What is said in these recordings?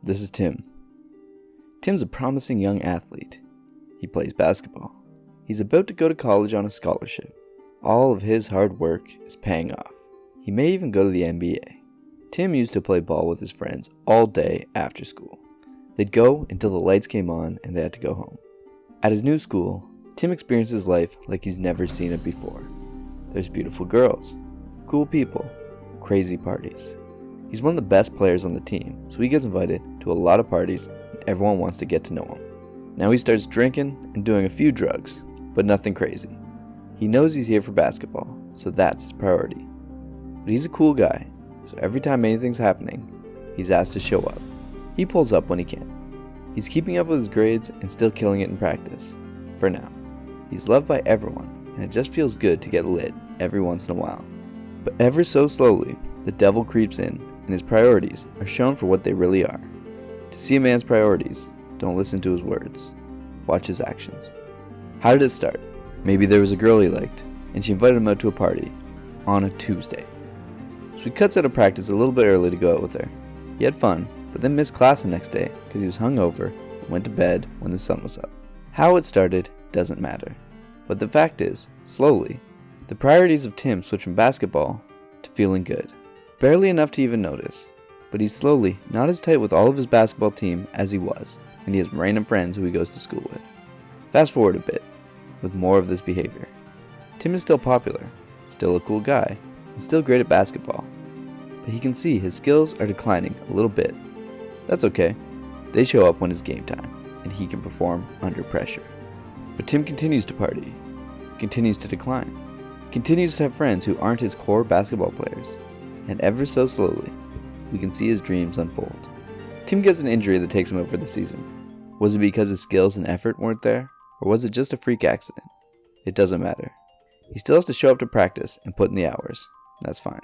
This is Tim. Tim's a promising young athlete. He plays basketball. He's about to go to college on a scholarship. All of his hard work is paying off. He may even go to the NBA. Tim used to play ball with his friends all day after school. They'd go until the lights came on and they had to go home. At his new school, Tim experiences life like he's never seen it before. There's beautiful girls, cool people, crazy parties. He's one of the best players on the team, so he gets invited to a lot of parties and everyone wants to get to know him. Now he starts drinking and doing a few drugs, but nothing crazy. He knows he's here for basketball, so that's his priority. But he's a cool guy, so every time anything's happening, he's asked to show up. He pulls up when he can. He's keeping up with his grades and still killing it in practice. For now. He's loved by everyone, and it just feels good to get lit every once in a while. But ever so slowly, the devil creeps in, and his priorities are shown for what they really are. To see a man's priorities, don't listen to his words. Watch his actions. How did it start? Maybe there was a girl he liked, and she invited him out to a party on a Tuesday. So he cuts out of practice a little bit early to go out with her. He had fun, but then missed class the next day because he was hungover and went to bed when the sun was up. How it started doesn't matter. But the fact is, slowly, the priorities of Tim switch from basketball to feeling good. Barely enough to even notice, but he's slowly not as tight with all of his basketball team as he was, and he has random friends who he goes to school with. Fast forward a bit, with more of this behavior. Tim is still popular, still a cool guy, and still great at basketball. But he can see his skills are declining a little bit. That's okay. They show up when it's game time, and he can perform under pressure. But Tim continues to party, continues to decline, continues to have friends who aren't his core basketball players, and ever so slowly, we can see his dreams unfold. Tim gets an injury that takes him out for the season. Was it because his skills and effort weren't there, or was it just a freak accident? It doesn't matter. He still has to show up to practice and put in the hours. That's fine.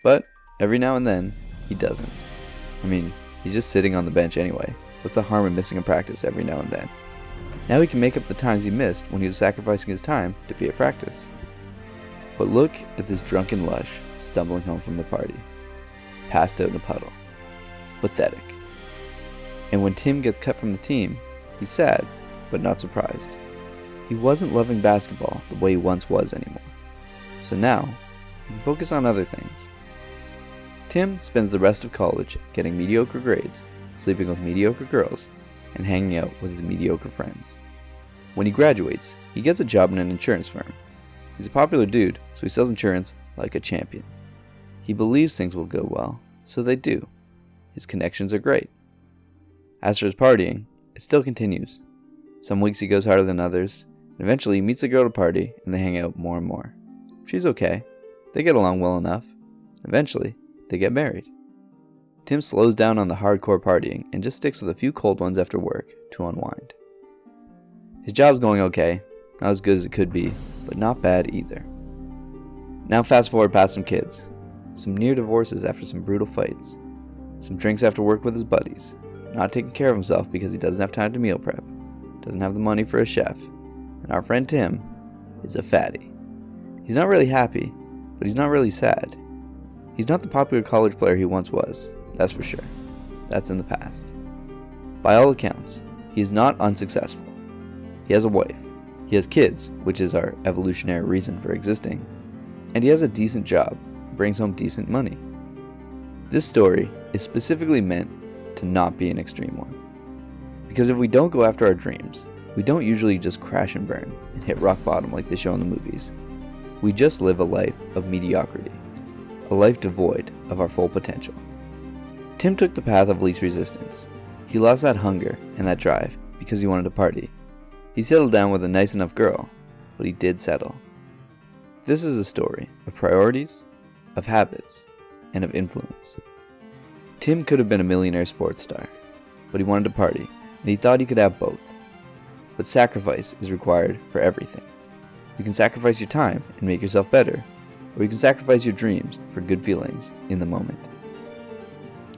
But every now and then, he doesn't. I mean, he's just sitting on the bench anyway. What's the harm in missing a practice every now and then? Now he can make up the times he missed when he was sacrificing his time to be at practice. But look at this drunken lush stumbling home from the party, passed out in a puddle. Pathetic. And when Tim gets cut from the team, he's sad, but not surprised. He wasn't loving basketball the way he once was anymore. So now, he can focus on other things. Tim spends the rest of college getting mediocre grades, sleeping with mediocre girls, and hanging out with his mediocre friends. When he graduates, he gets a job in an insurance firm. He's a popular dude, so he sells insurance like a champion. He believes things will go well, so they do. His connections are great. As for his partying, it still continues. Some weeks he goes harder than others, and eventually he meets a girl to party and they hang out more and more. She's okay. They get along well enough. Eventually, they get married. Tim slows down on the hardcore partying and just sticks with a few cold ones after work to unwind. His job's going okay, not as good as it could be, but not bad either. Now fast forward past some kids. Some near divorces after some brutal fights. Some drinks after work with his buddies. Not taking care of himself because he doesn't have time to meal prep. Doesn't have the money for a chef. And our friend Tim is a fatty. He's not really happy, but he's not really sad. He's not the popular college player he once was, that's for sure. That's in the past. By all accounts, he is not unsuccessful. He has a wife. He has kids, which is our evolutionary reason for existing. And he has a decent job. Brings home decent money. This story is specifically meant to not be an extreme one. Because if we don't go after our dreams, we don't usually just crash and burn and hit rock bottom like they show in the movies. We just live a life of mediocrity. A life devoid of our full potential. Tim took the path of least resistance. He lost that hunger and that drive because he wanted to party. He settled down with a nice enough girl, but he did settle. This is a story of priorities, of habits, and of influence. Tim could have been a millionaire sports star, but he wanted to party, and he thought he could have both. But sacrifice is required for everything. You can sacrifice your time and make yourself better, or you can sacrifice your dreams for good feelings in the moment.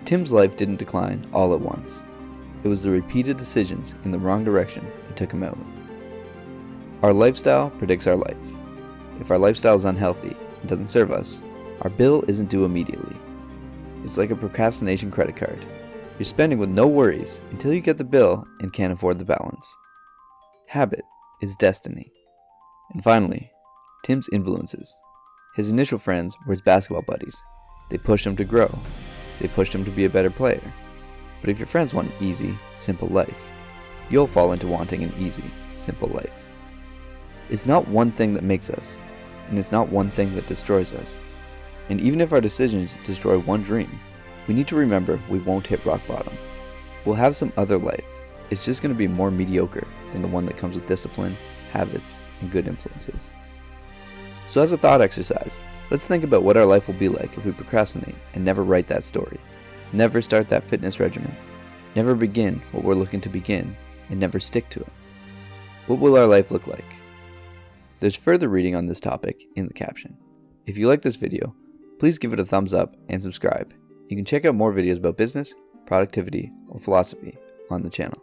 Tim's life didn't decline all at once. It was the repeated decisions in the wrong direction that took him out. Our lifestyle predicts our life. If our lifestyle is unhealthy and doesn't serve us, our bill isn't due immediately. It's like a procrastination credit card. You're spending with no worries until you get the bill and can't afford the balance. Habit is destiny. And finally, Tim's influences. His initial friends were his basketball buddies. They pushed him to grow. They pushed him to be a better player. But if your friends want an easy, simple life, you'll fall into wanting an easy, simple life. It's not one thing that makes us, and it's not one thing that destroys us. And even if our decisions destroy one dream, we need to remember we won't hit rock bottom. We'll have some other life. It's just going to be more mediocre than the one that comes with discipline, habits, and good influences. So as a thought exercise, let's think about what our life will be like if we procrastinate and never write that story. Never start that fitness regimen. Never begin what we're looking to begin, and never stick to it. What will our life look like? There's further reading on this topic in the caption. If you like this video, please give it a thumbs up and subscribe. You can check out more videos about business, productivity, or philosophy on the channel.